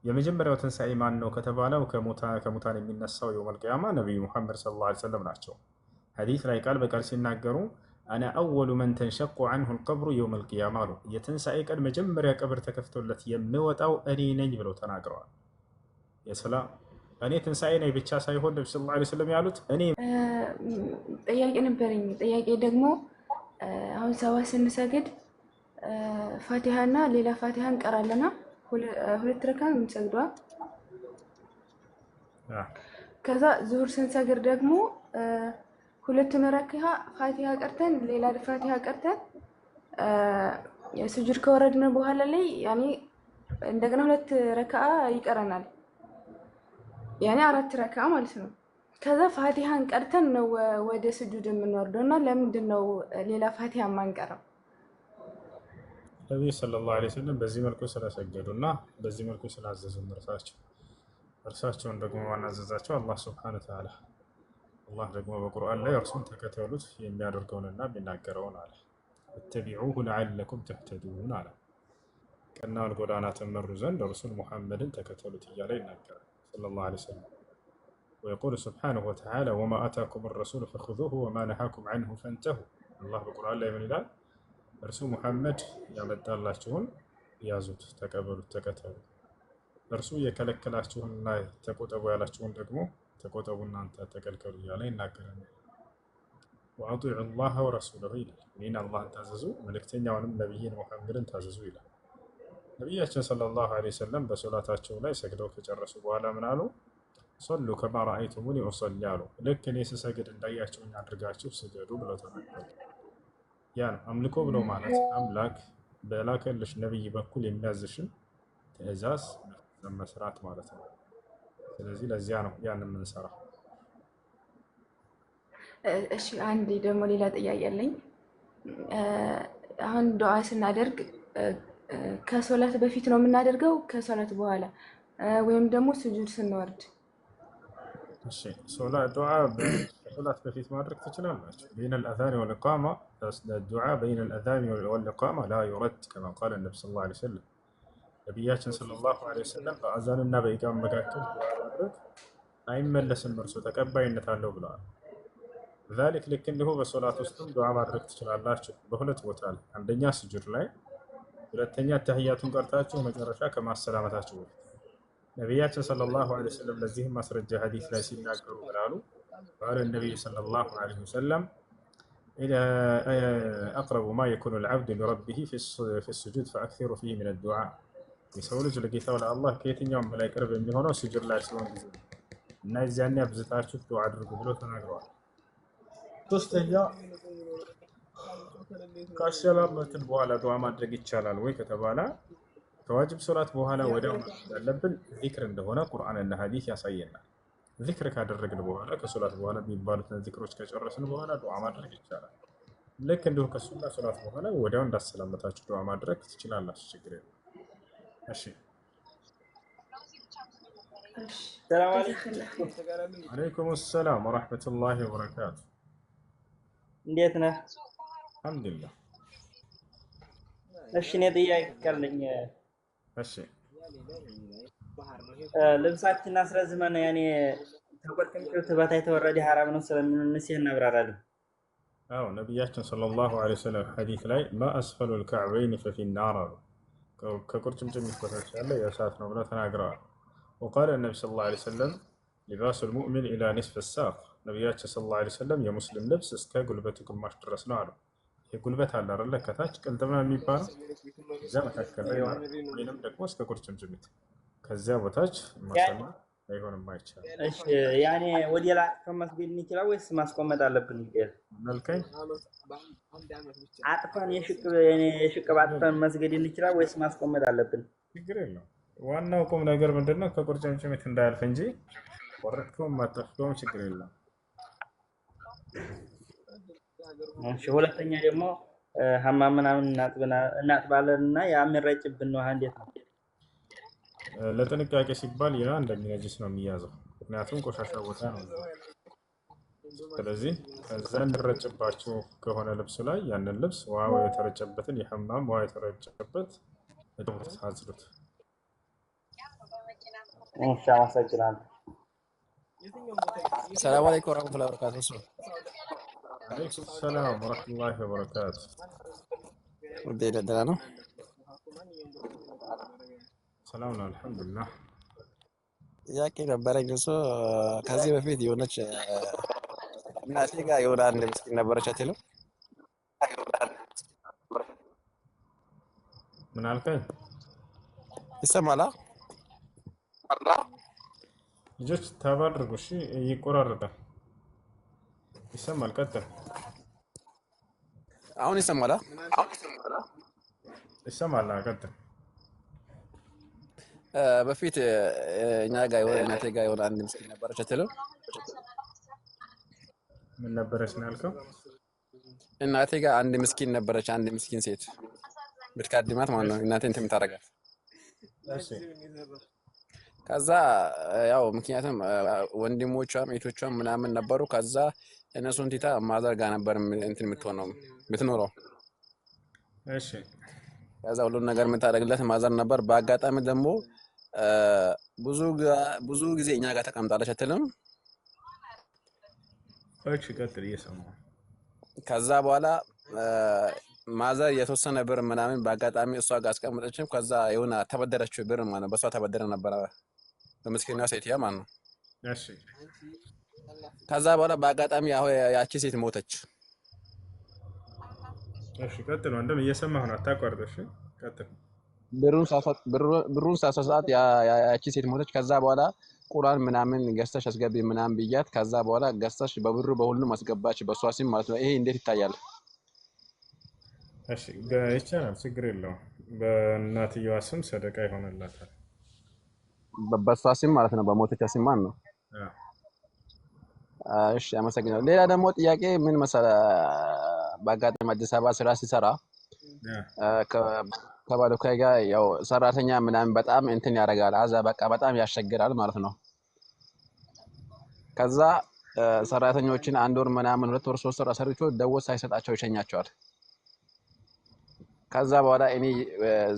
የመጀመሪያው ትንሣኤ ማን ነው ከተባለው ከሙታን የሚነሳው የውመል ቂያማ ነቢዩ ሙሐመድ ሰለላሁ ዐለይሂ ወሰለም ናቸው። ሐዲስ ላይ ቃል በቃል ሲናገሩ አነ አወሉ መን ተንሸቁ ዐንሁ አልቀብሩ የውመል ቂያማ አሉ። የትንሣኤ ቀን መጀመሪያ ቀብር ተከፍቶለት የምወጣው እኔ ነኝ ብለው ተናግረዋል። የሰላም እኔ ትንሣኤ ነኝ ብቻ ሳይሆን ነቢ ሰለላሁ ዐለይሂ ወሰለም ያሉት እኔ ጥያቄ ነበረኝ። ጥያቄ ደግሞ አሁን ሰባት ስንሰግድ ፋቲሃ እና ሌላ ፋቲሃ እንቀራለና ሁለት ረካ የምንሰግዷ። ከዛ ዙሁር ስንሰግድ ደግሞ ሁለቱን ረካ ፋቲሃ ቀርተን ሌላ ፋቲሃ ቀርተን ስጁድ ከወረድን በኋላ ላይ ያኔ እንደገና ሁለት ረካ ይቀረናል። ያኔ አራት ረካ ማለት ነው። ከዛ ፋቲሃን ቀርተን ነው ወደ ስጁድ የምንወርደው እና ለምንድን ነው ሌላ ፋቲሃ ማንቀረው? ነቢዩ ሰለላሁ ዐለይሂ ወሰለም በዚህ መልኩ ስለሰገዱ እና በዚህ መልኩ ስላዘዙ እርሳቸውን ደግሞ ማናዘዛቸው አላህ ሱብሓነሁ ወተዓላ። አላህ ደግሞ በቁርአን ላይ እርሱን ተከተሉት የሚያደርገውንና የሚናገረውን አለ። እተቢዑሁ ለዐለኩም ተህተዱን አለ። ቀናውን ጎዳና ትመሩ ዘንድ እርሱን ሙሐመድን ተከተሉት እያለ ይናገራል ሰለላሁ ዐለይሂ ወሰለም። ወየቁሉ ሱብሓነሁ ወተዓላ ወማ አታኩም ረሱሉ ፈኹዙሁ ወማ ነሃኩም ዐንሁ ፈንተሁ። አላህ በቁርአን ላይ ምን ይላል? እርሱ ሙሐመድ ያመጣላችሁን ያዙት፣ ተቀበሉት፣ ተከተሉ። እርሱ የከለከላችሁንና ተቆጠቡ ያላችሁን ደግሞ ተቆጠቡ እናንተ ተከልከሉ እያለ ይናገራል። ወአጢዑ ላህ ወረሱለሁ ይላል። እኔን አላህን ታዘዙ መልእክተኛውንም ነቢይን ሙሐመድን ታዘዙ ይላል። ነቢያችን ሰለላሁ ዐለይሂ ወሰለም በሶላታቸው ላይ ሰግደው ከጨረሱ በኋላ ምን አሉ? ሶሉ ከማ ረአይቱሙኒ ኡሰሊ አሉ። ልክ እኔ ስሰግድ እንዳያችሁኝ አድርጋችሁ ስገዱ ብለው ተናገሩ። ያን አምልኮ ብሎ ማለት አምላክ በላከልሽ ነብይ በኩል የሚያዝሽን ትእዛዝ መስራት ማለት ነው። ስለዚህ ለዚያ ነው ያን የምንሰራው። እሺ አንዴ ደግሞ ሌላ ጥያቄ አለኝ። አሁን ዱዓ ስናደርግ ከሶላት በፊት ነው የምናደርገው ከሶላት በኋላ ወይም ደግሞ ስጁድ ስንወርድ? እሺ ዱዓ ከሶላት በፊት ማድረግ ትችላላችሁ። በይነ አልአዛን ወልኢቃማ ዱዓ በይነ አልአዛን ወልኢቃማ ላ ዩረድ ከማ ቃለ ነቢ ሰለላሁ ዐለይሂ ወሰለም። ነቢያችን ሰለላሁ ዐለይሂ ወሰለም በአዛንና በኢቃማ መካከል ዱዓ ማድረግ አይመለስም፣ እርሱ ተቀባይነት አለው ብለዋል። ዛሊክ ልክ እንዲሁ በሶላት ውስጥም ዱዓ ማድረግ ትችላላችሁ በሁለት ቦታ ላይ፣ አንደኛ ስጁድ ላይ፣ ሁለተኛ ተህያቱን ቀርታችሁ መጨረሻ ከማሰላመታችሁ በፊት። ነቢያችን ሰለላሁ ዐለይሂ ወሰለም ለዚህም ማስረጃ ሐዲስ ላይ ሲናገሩ ብላሉ ቃለ ነቢዩ ሰለላሁ ዐለይሂ ወሰለም አቅረቡ ማ የኩኑ ልዓብዱ ሊረቢሂ ፊ ስጁድ ፈአክሲሩ ፊህ ሚነ ዱዓ። የሰው ልጅ ለጌታው ለአላህ ከየትኛውም በላይ ቅርብ የሚሆነው ስጁድ ላይ ሲሆን ጊዜ እና የዚያኔ አብዝታችሁ ዱዓ አድርጉ ብሎ ተናግረዋል። ሶስተኛ ከአሰላመትን በኋላ ዱዓ ማድረግ ይቻላል ወይ ከተባለ ከዋጅብ ሶላት በኋላ ወዲያው ማድረግ ያለብን ዚክር እንደሆነ ቁርአንና ሐዲስ ያሳየናል። ዚክር ካደረግን በኋላ ከሶላት በኋላ የሚባሉትን ዚክሮች ከጨረስን በኋላ ዱዓ ማድረግ ይቻላል። ልክ እንዲሁ ከሱና ሶላት በኋላ ወዲያው እንዳሰላመታችሁ ዱዓ ማድረግ ትችላላችሁ፣ ችግር የለም። እሺ ሰላም አለይኩም ሰላም ወራህመቱላሂ ወበረካቱ። እንዴት ነህ? አልሐምዱሊላህ። እሺ እኔ ጥያቄ ካለኝ እሺ ልብሳችን አስረዝመን ያኔ ተቆጥቅምጭት በታይ ተወረደ ሐራም ነው ስለምንነስ እናብራራለን። አዎ ነቢያችን ሰለላሁ ዐለይሂ ወሰለም ሐዲስ ላይ ማ አስፈሉል ከዕበይን ፈፊ ናር አሉ። ከቁርጭምጭሚት በታች ያለ የእሳት ነው ብለው ተናግረዋል። ወቃለ ነቢ ሰለላሁ ዐለይሂ ወሰለም ሊባሱል ሙእሚን ኢላ ኒስፍ ሳቅ። ነቢያችን ሰለላሁ ዐለይሂ ወሰለም የሙስሊም ልብስ እስከ ጉልበቱ ግማሽ ድረስ ነው አሉ። የጉልበት አለ አይደለ? ከታች ቅልጥም የሚባለው እዛ መካከል ላይ ወይንም ደግሞ እስከ ቁርጭምጭሚት ከዚያ በታች ማሰማ አይሆንም፣ አይቻልም። እሺ ያኔ ወዲ ላይ ከመስገድ እንችላለን ወይስ ማስቆመጥ አለብን? መልከኝ አጥፋን የሽቅብ አጥፋን መስገድ እንችላለን ወይስ ማስቆመጥ አለብን? ችግር የለውም። ዋናው ቁም ነገር ምንድነው? ከቁርጭምጭሚት እንዳያልፍ እንጂ ወረድከውም ማጠፍከውም ችግር የለም። እሺ ሁለተኛ ደግሞ ሐማም ምናምን እናጥባለንና ያ የሚረጭብን ነው እንዴት ነው? ለጥንቃቄ ሲባል ያ እንደሚነጅስ ነው የሚያዘው፣ ምክንያቱም ቆሻሻ ቦታ ነው። ስለዚህ ከዛ እንዲረጭባችሁ ከሆነ ልብሱ ላይ ያንን ልብስ ውሃ የተረጨበትን የሐማም ውሃ የተረጨበት አጽዱት። እሺ አመሰግናለሁ። ሰላም አለይኩም ወራህመቱላሂ ወበረካቱሁ። አለይኩም ሰላም ወረህመቱላሂ ወበረካቱ። እንዴት ደህና ነው? ሰላም ነው አልሐምዱሊላህ። ጥያቄ ነበረኝ። እሱ ከዚህ በፊት የሆነች እናቴ ጋር የሆነ አንድ ምስኪን ነበረች አትልም? ምን አልከኝ? ይሰማላ? ልጆች ተባረጉ። እሺ ይቆራረጣል። ይሰማል። ቀጥል። አሁን ይሰማላ? ይሰማል። ቀጥል። በፊት እኛ ጋር የሆነ እናቴ ጋር የሆነ አንድ ምስኪን ነበረች አትልም? ምን ነበረች ነው ያልከው? እናቴ ጋር አንድ ምስኪን ነበረች፣ አንድ ምስኪን ሴት ብትካድማት ማለት ነው። እናቴ እንትን የምታደርጋት እሺ ከዛ ያው ምክንያቱም ወንድሞቿም እህቶቿም ምናምን ነበሩ። ከዛ እነሱን ቲታ ማዘር ጋር ነበር እንትን የምትኖረው። እሺ ከዛ ሁሉን ነገር የምታደርግለት ማዘር ነበር። በአጋጣሚ ደግሞ ብዙ ጊዜ እኛ ጋር ተቀምጣለች አትልም? እሺ ቀጥል። እየሰማሁ ከዛ በኋላ ማዘር የተወሰነ ብር ምናምን በአጋጣሚ እሷ ጋር አስቀምጠችም። ከዛ የሆነ ተበደረችው ብር ማለት ነው። በእሷ ተበደረ ነበረ በምስኪኗ ሴትያ ማለት ነው። እሺ ከዛ በኋላ በአጋጣሚ ያቺ ሴት ሞተች። እሺ ቀጥል። ወንድም እየሰማሁ ነው፣ አታቋርጥ። እሺ ቀጥል። ብሩን ሳሳት ያቺ ሴት ሞተች። ከዛ በኋላ ቁርአን ምናምን ገዝተሽ አስገቢ ምናምን ብያት፣ ከዛ በኋላ ገዝተሽ በብሩ በሁሉም አስገባች በሷ ስም ማለት ነው። ይሄ እንዴት ይታያል? እሺ ይቻላል፣ ችግር የለውም። በእናትየዋ ስም ሰደቃ ይሆንላታል። በሷ ስም ማለት ነው፣ በሞተች ስም ማለት ነው። እሺ አመሰግናለሁ። ሌላ ደግሞ ጥያቄ ምን መሰለህ፣ በአጋጣሚ አዲስ አበባ ስራ ሲሰራ ከባለሙያ ጋር ያው ሰራተኛ ምናምን በጣም እንትን ያደርጋል፣ አዛ በቃ በጣም ያስቸግራል ማለት ነው። ከዛ ሰራተኞችን 1 ወር ምናምን 2 ወር 3 ወር አሰርቶ ደሞዝ ሳይሰጣቸው ይሸኛቸዋል። ከዛ በኋላ እኔ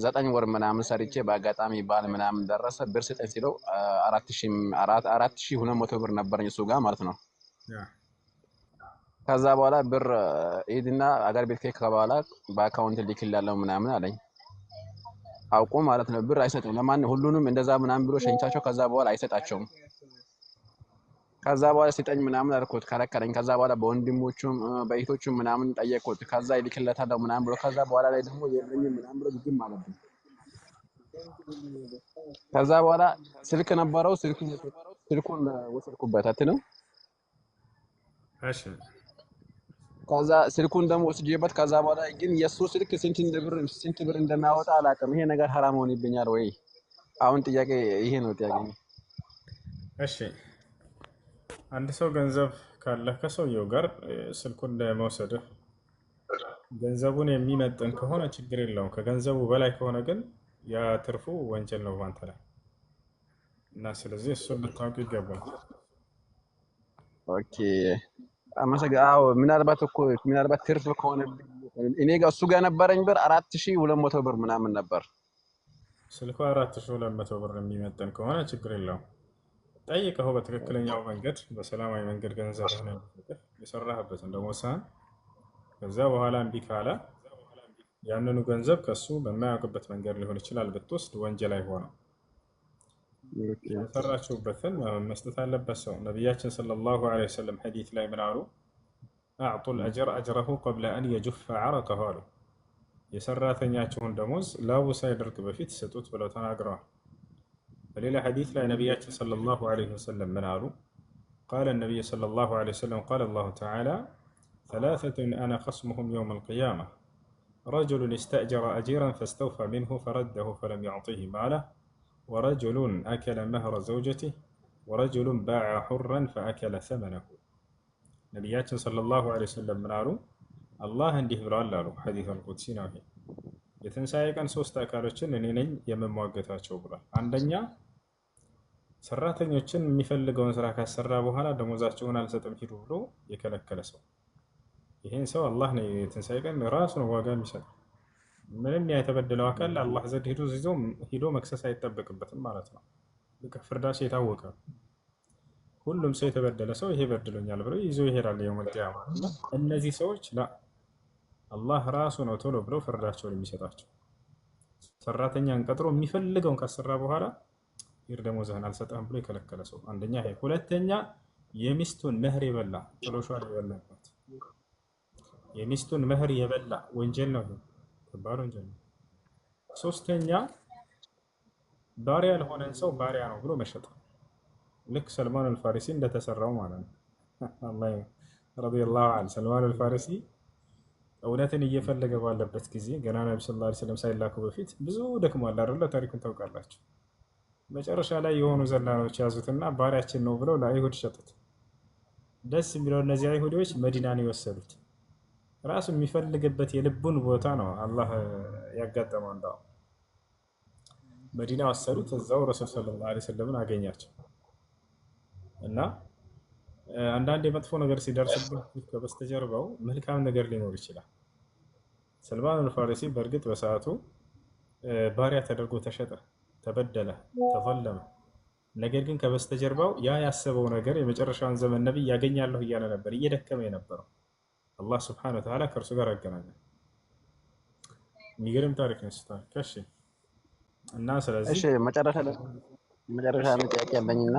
9 ወር ምናምን ሰርቼ በአጋጣሚ ባል ምናምን ደረሰ ብር ስጠኝ ሲለው 4200 ብር ነበረኝ እሱ ጋር ማለት ነው። ከዛ በኋላ ብር ሂድና አገር ቤት ከሄድክ በኋላ በአካውንት ልክልሃለሁ ምናምን አለኝ። አውቆ ማለት ነው ብር አይሰጥም ለማን ሁሉንም እንደዛ ምናምን ብሎ ሸኝቻቸው ከዛ በኋላ አይሰጣቸውም። ከዛ በኋላ ስጠኝ ምናምን አልኩት ከለከለኝ። ከዛ በኋላ በወንድሞቹም በእህቶቹም ምናምን ጠየቅኩት። ከዛ ይልክለታል ምናምን ብሎ ከዛ በኋላ ላይ ደግሞ የለኝም ምናምን ብሎ ግግም አለብኝ። ከዛ በኋላ ስልክ ነበረው ስልኩን ወሰድኩበት አትልም? እሺ ከዛ ስልኩን ደግሞ ወስጄበት ከዛ በኋላ ግን የሱ ስልክ ስንት ብር እንደሚያወጣ አላውቅም። ይሄ ነገር ሐራም ሆኖብኛል ወይ? አሁን ጥያቄ ይሄ ነው ጥያቄ። እሺ አንድ ሰው ገንዘብ ካለህ ከሰውየው ጋር ስልኩን እንደመውሰድህ ገንዘቡን የሚመጥን ከሆነ ችግር የለውም። ከገንዘቡ በላይ ከሆነ ግን ያ ትርፉ ወንጀል ነው ባንተ ላይ እና ስለዚህ እሱን ልታውቅ ይገባል። ኦኬ አመሰግናለሁ። ምናልባት ትርፍ ከሆነ እኔ ጋር እሱ ጋር ነበረኝ ብር 4200 ብር ምናምን ነበር። ስልኩ 4200 ብር የሚመጥን ከሆነ ችግር የለውም። ጠይቀው በትክክለኛው መንገድ በሰላማዊ መንገድ ገንዘብህን የሰራህበትን ደሞዝህን ከዛ በኋላ እምቢ ካለ ያንኑ ገንዘብ ከሱ በማያውቅበት መንገድ ሊሆን ይችላል ብትወስድ ወንጀል አይሆንም። የሰራችሁበትን መስጠት አለበት ሰው። ነቢያችን ሰለላሁ ዐለይሂ ወሰለም ሐዲስ ላይ ምን አሉ? አዕጡል አጅር አጅረሁ ቀብለ አን የጁፈ ዐረቀሁ አሉ። የሰራተኛችሁን ደሞዝ ላቡ ሳይደርቅ በፊት ስጡት ብለው ተናግረዋል። በሌላ ሐዲስ ላይ ነቢያችን ሰለላሁ ዐለይሂ ወሰለም ምን አሉ? ቃለ ነቢይ ሰለላሁ ዐለይሂ ወሰለም ቃለ አላሁ ተዓላ ሰላሰቱን አነ ኸስሙሁም የውመል ቂያማ ረጁሉን ኢስተእጀረ አጂራን ፈስተውፋ ሚንሁ ፈረደሁ ፈለም ዩዕጢሂ ማለህ ወረጁሉን አከለ መህረ ዘውጀቲህ ወረጁሉን ባዐ ሑረን ፈአከለ ሰመነሁ። ነቢያችን ሰለላሁ ዐለይሂ ወሰለም ምን አሉ? አላህ እንዲህ ብለዋል አሉ። ሐዲስ አልቁድሲ ነው ይሄ። የትንሣኤ ቀን 3 አካሎችን እኔ ነኝ የምሟገታቸው ብሏል። አንደኛ ሰራተኞችን የሚፈልገውን ስራ ካሰራ በኋላ ደሞዛቸውን አልሰጥም ሂዱ ብሎ የከለከለ ሰው፣ ይሄን ሰው አላህ ነው የትንሣኤ ቀን ራሱ ነው ዋጋ የሚሰጠው። ምንም የተበደለው አካል አላህ ዘንድ ሂዶ መክሰስ አይጠበቅበትም ማለት ነው። በቃ ፍርዳቸው የታወቀ ነው። ሁሉም ሰው የተበደለ ሰው ይሄ በድሎኛል ብሎ ይዞ ይሄዳል የውመል ቂያማ። እና እነዚህ ሰዎች አላህ ራሱ ነው ቶሎ ብሎ ፍርዳቸውን የሚሰጣቸው። ሰራተኛን ቀጥሮ የሚፈልገውን ካሰራ በኋላ ይር ደሞዝህን አልሰጠህም ብሎ የከለከለ ሰው አንደኛ ይሄ። ሁለተኛ የሚስቱን መህር የበላ ጥሎሿን የበላባት የሚስቱን መህር የበላ ወንጀል ነው፣ ከባድ ወንጀል ነው። ሶስተኛ ባሪያ ያልሆነን ሰው ባሪያ ነው ብሎ መሸጥ፣ ልክ ሰልማን አልፋሪሲ እንደተሰራው ማለት ነው። አላህ ረዲየላሁ ዐንሁ ሰልማን አልፋሪሲ እውነትን እየፈለገ ባለበት ጊዜ ገና ነብዩ ሰለላሁ ዐለይሂ ወሰለም ሳይላኩ በፊት ብዙ ደክሟል አይደለ? ታሪኩን ታውቃላችሁ። መጨረሻ ላይ የሆኑ ዘላኖች ያዙትና ባሪያችን ነው ብለው ለአይሁድ ሸጡት። ደስ የሚለው እነዚህ አይሁዶች መዲናን የወሰዱት ራሱ የሚፈልግበት የልቡን ቦታ ነው አላህ ያጋጠመው። እንዳው መዲና ወሰዱት። እዛው ረሱል ሰለላሁ ዐለይሂ ወሰለም አገኛቸው እና አንዳንድ የመጥፎ ነገር ሲደርስብህ ከበስተጀርባው መልካም ነገር ሊኖር ይችላል። ሰልማን አልፋሪሲ በእርግጥ በሰዓቱ ባሪያ ተደርጎ ተሸጠ፣ ተበደለ፣ ተዘለመ። ነገር ግን ከበስተጀርባው ያ ያሰበው ነገር የመጨረሻውን ዘመን ነብይ ያገኛለሁ እያለ ነበር እየደከመ የነበረው። አላህ ስብሐነሁ ወተዓላ ከእርሱ ጋር አገናኘ። የሚገርም ታሪክ ነው ስታ ከሺ እና ስለዚህ እሺ መጨረሻ ጥያቄ ያለኝና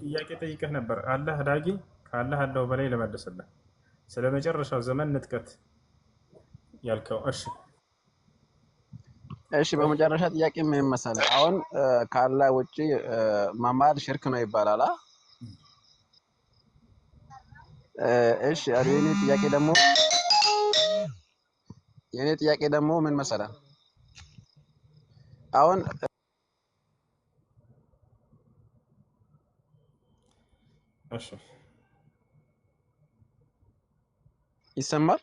ጥያቄ ጠይቀህ ነበር። አላህ ዳጊ ካላህ አለው በላይ ለመለሰልህ ስለ መጨረሻው ዘመን ንጥቀት ያልከው። እሺ በመጨረሻ ጥያቄ ምን መሰለህ፣ አሁን ካላህ ውጪ ማማል ሽርክ ነው ይባላል። እሺ የኔ ጥያቄ ደግሞ ምን መሰለህ፣ አሁን ይሰማል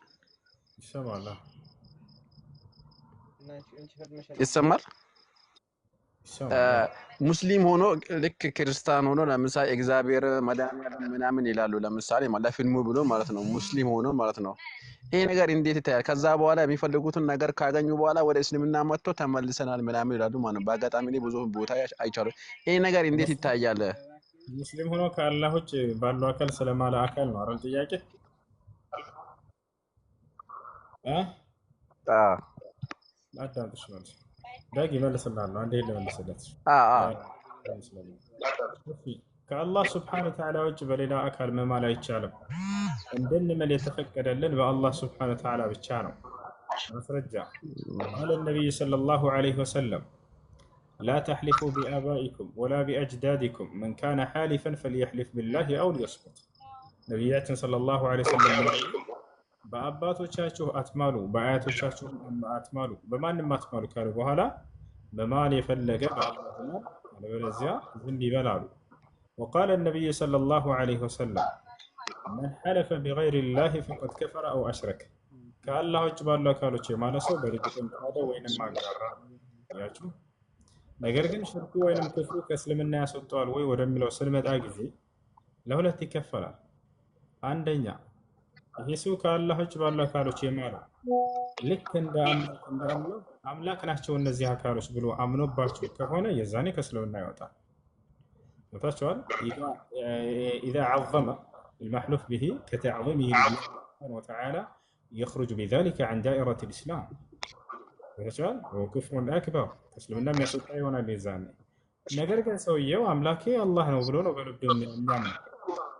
ሙስሊም ሆኖ ልክ ክርስቲያን ሆኖ ለምሳሌ እግዚአብሔር መድኃኒዓለም ምናምን ይላሉ። ለምሳሌ ለፊልሙ ብሎ ማለት ነው ሙስሊም ሆኖ ማለት ነው። ይሄ ነገር እንዴት ይታያል? ከዛ በኋላ የሚፈልጉትን ነገር ካገኙ በኋላ ወደ እስልምና መጥቶ ተመልሰናል ምናምን ይላሉ ማለት ነው። በአጋጣሚ ላይ ብዙ ቦታ አይቻለሁ። ይሄ ነገር እንዴት ይታያል? ሙስሊም ሆኖ ከአላህ ውጭ ባለው አካል ስለማለ አካል ነው አይደል ጥያቄ? አዳምጥሽ ማለት ዳጊ መልስልሃለሁ። አንዴ ልመልስለት። ከአላህ ስብሐነ ወተዓላ ውጭ በሌላ አካል መማል አይቻልም። እንድንምል የተፈቀደልን በአላህ ስብሐነ ወተዓላ ብቻ ነው። ማስረጃ ቃለ ነቢይ ሰለላሁ ዐለይሂ ወሰለም ላ ተሕሊፉ ቢአባኢኩም ወላ ቢአጅዳዲኩም መን ካነ ሓሊፈን ፈልየሕሊፍ ቢላሂ አው ሊየስሙት። ነቢያችን ሰለላሁ ዐለይሂ ወሰለም በአባቶቻችሁ አትማሉ፣ በአያቶቻችሁ አትማሉ፣ በማንም አትማሉ ካሉ በኋላ በማል የፈለገ በአላህ ነው፣ አለበለዚያ ዝም ይበላሉ። ወቃለ ነቢዩ ሰለላሁ ዐለይሂ ወሰለም መን ሐለፈ ቢገይሪላሂ ፈቀድ ከፈረ አው አሽረከ። ከአላህ ውጭ ባሉ አካሎች የማለ ሰው በእርግጥም ካደ ወይንም አጋራ ያችሁ። ነገር ግን ሽርኩ ወይንም ክፍሩ ከእስልምና ያስወጣዋል ወይ ወደሚለው ስንመጣ ጊዜ ለሁለት ይከፈላል። አንደኛ ይህ ሰው ከአላህ ውጭ ባሉ አካሎች የማለ ልክ እንደ አምላክ ናቸው እነዚህ አካሎች ብሎ አምኖባቸው ከሆነ የዛኔ ከእስልምና ይወጣል። ወታቸዋል ኢዛ ዐዘመ المحلوف به كتعظيمه لله سبحانه وتعالى يخرج بذلك عن دائرة الإسلام. ወታቸዋል ወኩፍሩ አክበር ከእስልምና የሚያስወጣ ይሆናል የዛኔ። ነገር ግን ሰውየው አምላኬ አላህ ነው ብሎ ነው በልቡ የሚያምነው።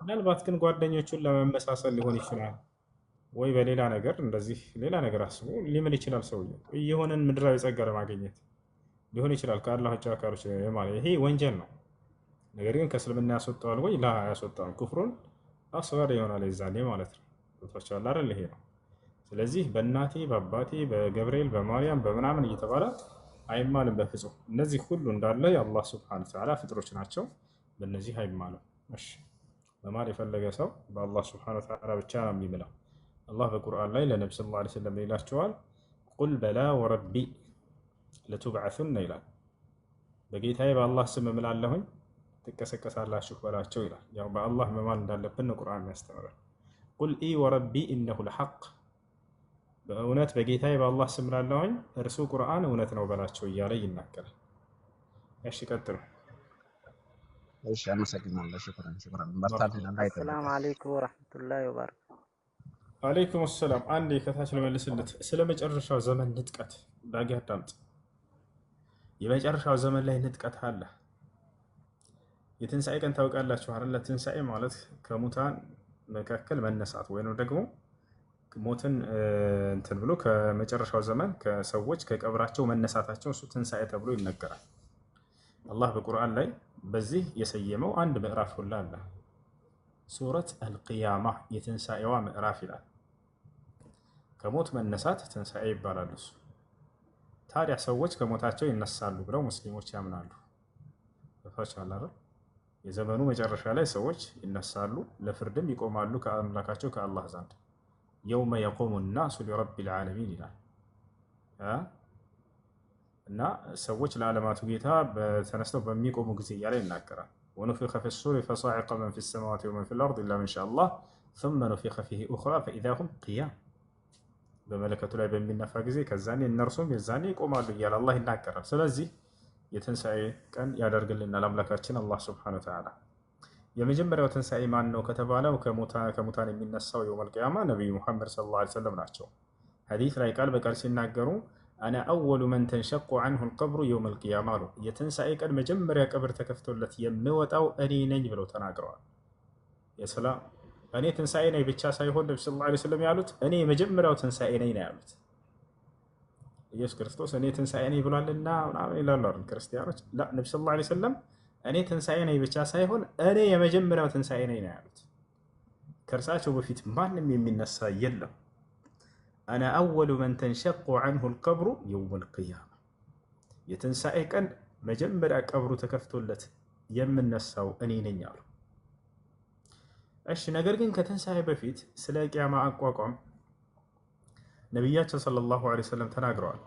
ምናልባት ግን ጓደኞቹን ለመመሳሰል ሊሆን ይችላል ወይ በሌላ ነገር እንደዚህ ሌላ ነገር አስቦ ሊምል ይችላል። ሰውየው እየሆነን ምድራዊ ጸጋ ለማግኘት ሊሆን ይችላል ከአላህ ውጭ አካሎች ማለት ይሄ ወንጀል ነው። ነገር ግን ከእስልምና ያስወጣዋል ወይ? ላ ያስወጣዋል። ኩፍሩን አስጋር ይሆናል የዛኔ ማለት ነው። ወጥቷቸዋል አይደል? ይሄ ነው። ስለዚህ በእናቴ በአባቴ በገብርኤል በማርያም በምናምን እየተባለ አይማልም በፍጹም። እነዚህ ሁሉ እንዳለ የአላህ ሱብሓነሁ ወተዓላ ፍጥሮች ናቸው። በእነዚህ አይማልም። እሺ መማል የፈለገ ሰው በአላህ ሱብሓነሁ ወተዓላ ብቻ ነው የሚምለው። አላህ በቁርአን ላይ ለነብዩ ሰለላሁ ዐለይሂ ወሰለም ይላቸዋል፣ ቁል በላ ወረቢ ለቱብዐሱነ ይላል። በጌታዬ በአላህ ስም እምላለሁኝ ትቀሰቀሳላችሁ በላቸው ይላል። ያው በአላህ መማል እንዳለብን ነው ቁርአን የሚያስተምረን። ቁል ኢ ወረቢ ኢነሁል ሐቅ፣ በእውነት በጌታዬ በአላህ ስም እምላለሁኝ እርሱ ቁርአን እውነት ነው በላቸው እያለ ይናገራል። እሺ ቀጥሉ። እሺ አመሰግናለሁ። ሽኩራን በርታልኝ። አላህ አሰላሙ ይጠብቅህ። አለይኩም ወራህመቱላሂ ወበረካቱ። አለይኩም ሰላም። አንዴ ከታች ልመልስለት። ስለ መጨረሻው ዘመን ንጥቀት ዳጊ አዳምጥ። የመጨረሻው ዘመን ላይ ንጥቀት አለ። የትንሣኤ ቀን ታውቃላችሁ አይደል? ትንሣኤ ማለት ከሙታን መካከል መነሳት ወይንም ደግሞ ሞትን እንትን ብሎ ከመጨረሻው ዘመን ከሰዎች ከቀብራቸው መነሳታቸው እሱ ትንሣኤ ተብሎ ይነገራል። አላህ በቁርአን ላይ በዚህ የሰየመው አንድ ምዕራፍ ሁላ አለ። ሱረት አልቅያማ የትንሣኤዋ ምዕራፍ ይላል። ከሞት መነሳት ትንሣኤ ይባላል እሱ። ታዲያ ሰዎች ከሞታቸው ይነሳሉ ብለው ሙስሊሞች ያምናሉ። ተፋቻለ አይደል? የዘመኑ መጨረሻ ላይ ሰዎች ይነሳሉ፣ ለፍርድም ይቆማሉ ከአምላካቸው ከአላህ ዘንድ። የውመ የቁሙ ናሱ ሊረቢል ዓለሚን ይላል እና ሰዎች ለዓለማቱ ጌታ ተነስተው በሚቆሙ ጊዜ እያለ ይናገራል። ወኑፊኸ ፊሱሪ ፈሳዒቀ መን ፊ ሰማዋቲ ወመን ፊል አርድ ኢላ መን ሻ አላህ ሱመ ኑፊኸ ፊሂ ኡኽራ ፈኢዛ ሁም ቂያም። በመለከቱ ላይ በሚነፋ ጊዜ ከዛኔ እነርሱም የዛኔ ይቆማሉ እያለ አላህ ይናገራል። ስለዚህ የትንሣኤ ቀን ያደርግልናል አምላካችን አላህ ሱብሓነሁ ወተዓላ። የመጀመሪያው ትንሣኤ ማን ነው ከተባለው ከሙታን የሚነሳው የውመል ቂያማ ነቢዩ ሙሐመድ ሰለላሁ ዐለይሂ ወሰለም ናቸው። ሐዲስ ላይ ቃል በቃል ሲናገሩ አነ አወሉ መን ተንሸቁ ዐንሁ አልቀብሩ የውመል ቂያማ አሉ። የትንሣኤ ቀን መጀመሪያ ቀብር ተከፍቶለት የምወጣው እኔ ነኝ ብለው ተናግረዋል። የሰላም እኔ ትንሣኤ ነኝ ብቻ ሳይሆን ነቢ ሰለላሁ ዐለይሂ ወሰለም ያሉት እኔ የመጀመሪያው ትንሣኤ ነኝ ነው ያሉት። ኢየሱስ ክርስቶስ እኔ ትንሣኤ ነኝ ብሏልና ምናምን ይላሉ አይደል ክርስቲያኖች። ነቢ ሰለላሁ ዐለይሂ ወሰለም እኔ ትንሣኤ ነኝ ብቻ ሳይሆን እኔ የመጀመሪያው ትንሣኤ ነኝ ነው ያሉት። ከእርሳቸው በፊት ማንም የሚነሳ የለም። አነ አወሉ መን ተንሸቁ ዐንሁ አልቀብሩ የውመል ቂያማ የትንሣኤ ቀን መጀመሪያ ቀብሩ ተከፍቶለት የምነሳው እኔ ነኝ አሉ። እሺ ነገር ግን ከትንሣኤ በፊት ስለ ቂያማ አቋቋም ነቢያችን ሰለላሁ ዐለይሂ ወሰለም ተናግረዋል።